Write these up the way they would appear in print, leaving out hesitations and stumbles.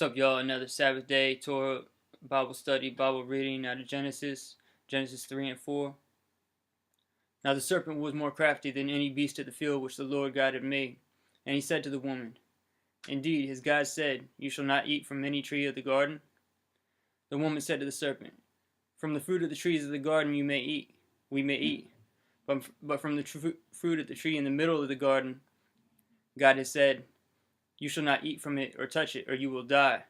What's up, y'all? Another Sabbath day, Torah, Bible study, Bible reading out of Genesis 3 and 4. Now the serpent was more crafty than any beast of the field which the Lord God had made. And he said to the woman, Indeed, his God said, You shall not eat from any tree of the garden. The woman said to the serpent, From the fruit of the trees of the garden we may eat. But from the fruit of the tree in the middle of the garden, God has said, You shall not eat from it or touch it, or you will die.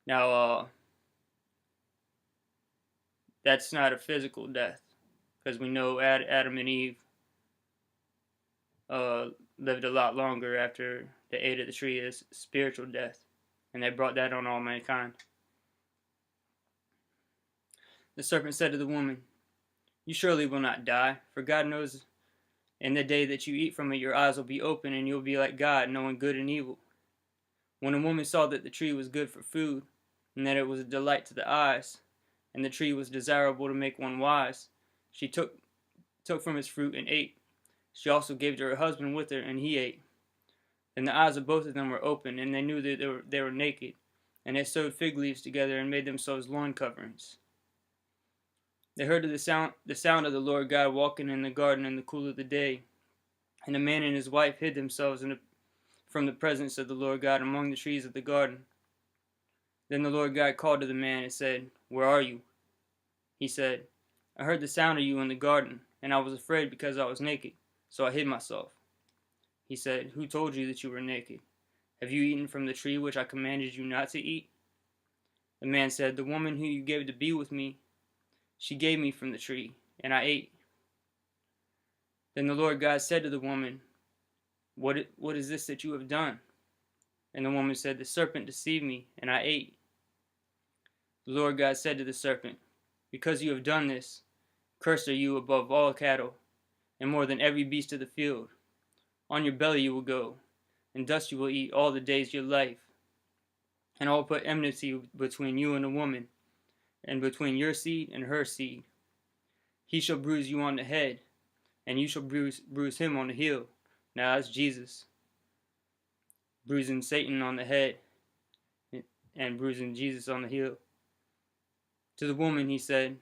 Now, that's not a physical death, because we know Adam and Eve lived a lot longer after they ate of the tree as spiritual death, and they brought that on all mankind. The serpent said to the woman, You surely will not die, for God knows in the day that you eat from it your eyes will be open, and you'll be like God, knowing good and evil. When a woman saw that the tree was good for food, and that it was a delight to the eyes, and the tree was desirable to make one wise, she took from its fruit and ate. She also gave to her husband with her, and he ate. Then the eyes of both of them were opened, and they knew that they were naked, and they sewed fig leaves together and made themselves loin coverings. They heard the sound of the Lord God walking in the garden in the cool of the day, and the man and his wife hid themselves from the presence of the Lord God among the trees of the garden. Then the Lord God called to the man and said, Where are you? He said, I heard the sound of you in the garden, and I was afraid because I was naked, so I hid myself. He said, Who told you that you were naked? Have you eaten from the tree which I commanded you not to eat? The man said, The woman who you gave to be with me, she gave me from the tree, and I ate. Then the Lord God said to the woman, What is this that you have done? And the woman said, The serpent deceived me, and I ate. The Lord God said to the serpent, Because you have done this, cursed are you above all cattle, and more than every beast of the field. On your belly you will go, and dust you will eat all the days of your life. And I will put enmity between you and the woman, and between your seed and her seed. He shall bruise you on the head, and you shall bruise him on the heel. Now that's Jesus, bruising Satan on the head, and bruising Jesus on the heel. To the woman he said,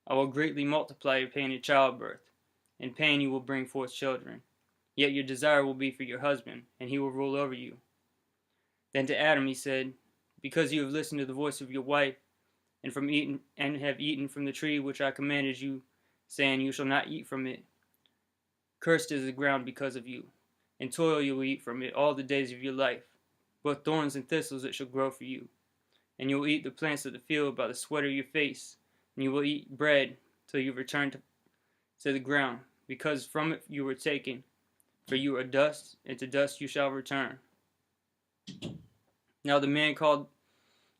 I will greatly multiply your pain in childbirth. In pain you will bring forth children. Yet your desire will be for your husband, and he will rule over you. Then to Adam he said, Because you have listened to the voice of your wife, and have eaten from the tree which I commanded you, saying, You shall not eat from it. Cursed is the ground because of you. In toil you will eat from it all the days of your life. Both thorns and thistles it shall grow for you. And you will eat the plants of the field by the sweat of your face, and you will eat bread till you return to the ground, because from it you were taken. For you are dust, and to dust you shall return. Now the man called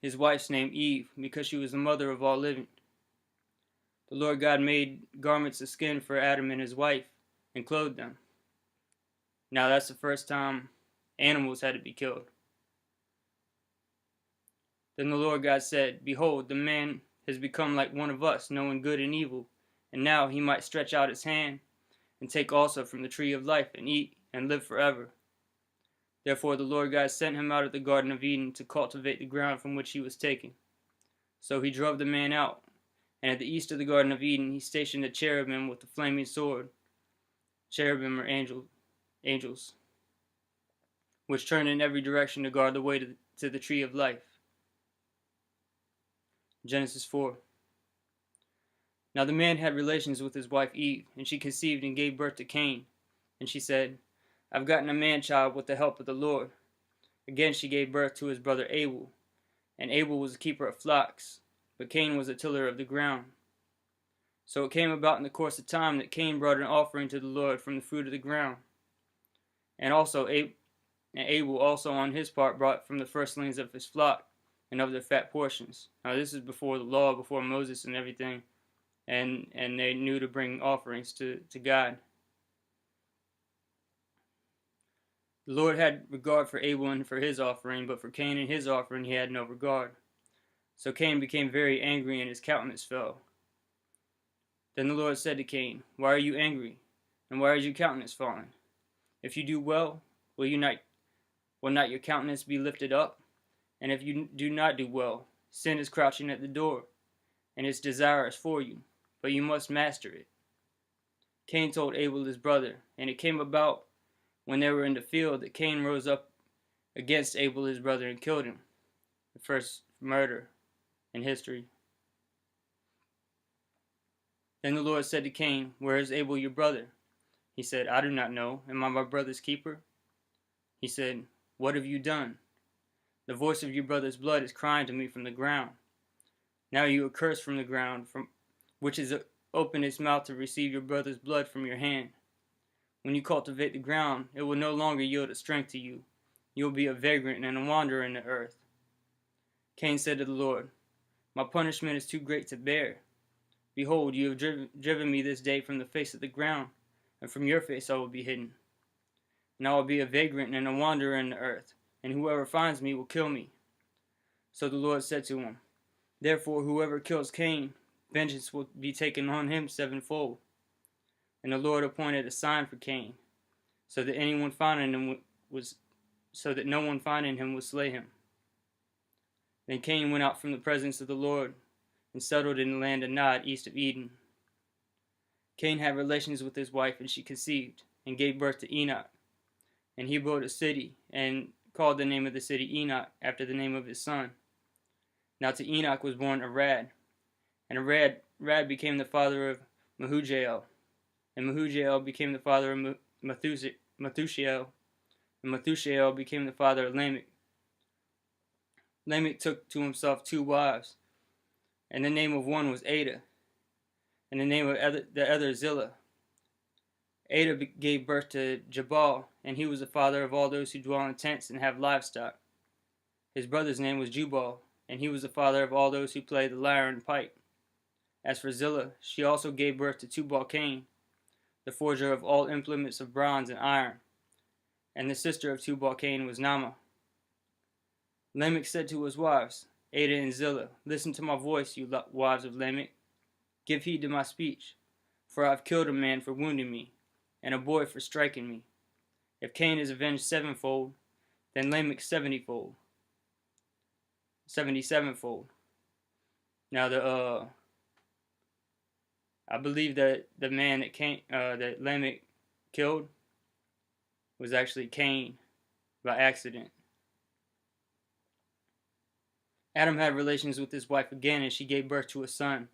his wife's name Eve, because she was the mother of all living. The Lord God made garments of skin for Adam and his wife, and clothed them. Now that's the first time animals had to be killed. Then the Lord God said, Behold, the man has become like one of us, knowing good and evil, and now he might stretch out his hand, and take also from the tree of life, and eat, and live forever. Therefore the Lord God sent him out of the Garden of Eden to cultivate the ground from which he was taken. So he drove the man out, and at the east of the Garden of Eden he stationed a cherubim with a flaming sword. Cherubim are angels, which turn in every direction to guard the way to the tree of life. Genesis 4. Now the man had relations with his wife Eve, and she conceived and gave birth to Cain. And she said, I've gotten a man-child with the help of the Lord. Again she gave birth to his brother Abel. And Abel was a keeper of flocks, but Cain was a tiller of the ground. So it came about in the course of time that Cain brought an offering to the Lord from the fruit of the ground. And Abel also on his part brought from the firstlings of his flock, and of their fat portions. Now this is before the law, before Moses and everything, and they knew to bring offerings to God. The Lord had regard for Abel and for his offering, but for Cain and his offering he had no regard. So Cain became very angry, and his countenance fell. Then the Lord said to Cain, Why are you angry, and why is your countenance fallen? If you do well, will you not Will not your countenance be lifted up? And if you do not do well, sin is crouching at the door, and its desire is for you, but you must master it. Cain told Abel his brother, and it came about when they were in the field that Cain rose up against Abel his brother and killed him. The first murder in history. Then the Lord said to Cain, "Where is Abel your brother?" He said, "I do not know. Am I my brother's keeper?" He said, "What have you done? The voice of your brother's blood is crying to me from the ground. Now you are cursed from the ground, from which has opened its mouth to receive your brother's blood from your hand. When you cultivate the ground, it will no longer yield its strength to you. You will be a vagrant and a wanderer in the earth." Cain said to the Lord, "My punishment is too great to bear. Behold, you have driven me this day from the face of the ground, and from your face I will be hidden. And I will be a vagrant and a wanderer in the earth, and whoever finds me will kill me." So the Lord said to him, "Therefore whoever kills Cain, vengeance will be taken on him sevenfold." And the Lord appointed a sign for Cain, so that no one finding him would slay him. Then Cain went out from the presence of the Lord, and settled in the land of Nod, east of Eden. Cain had relations with his wife, and she conceived, and gave birth to Enoch. And he built a city, and called the name of the city Enoch, after the name of his son. Now to Enoch was born Arad, and Arad became the father of Mehujael, and Mehujael became the father of Methushael, and Methushael became the father of Lamech. Lamech took to himself 2 wives, and the name of one was Ada, and the name of the other Zillah. Ada gave birth to Jabal, and he was the father of all those who dwell in tents and have livestock. His brother's name was Jubal, and he was the father of all those who play the lyre and pipe. As for Zillah, she also gave birth to Tubal-Cain, the forger of all implements of bronze and iron, and the sister of Tubal-Cain was Naamah. Lamech said to his wives, Ada and Zillah, "Listen to my voice, you wives of Lamech. Give heed to my speech, for I have killed a man for wounding me, and a boy for striking me. If Cain is avenged 7-fold, then Lamech 77-fold. Now I believe that the man that Lamech killed was actually Cain by accident. Adam had relations with his wife again, and she gave birth to a son,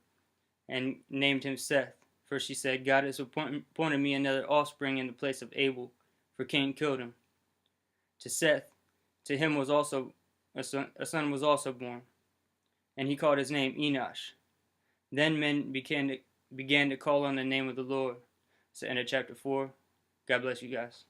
and named him Seth. For she said, "God has appointed me another offspring in the place of Abel, for Cain killed him." To Seth, to him was also a son was also born, and he called his name Enosh. Then men began to call on the name of the Lord. So end of chapter 4. God bless you guys.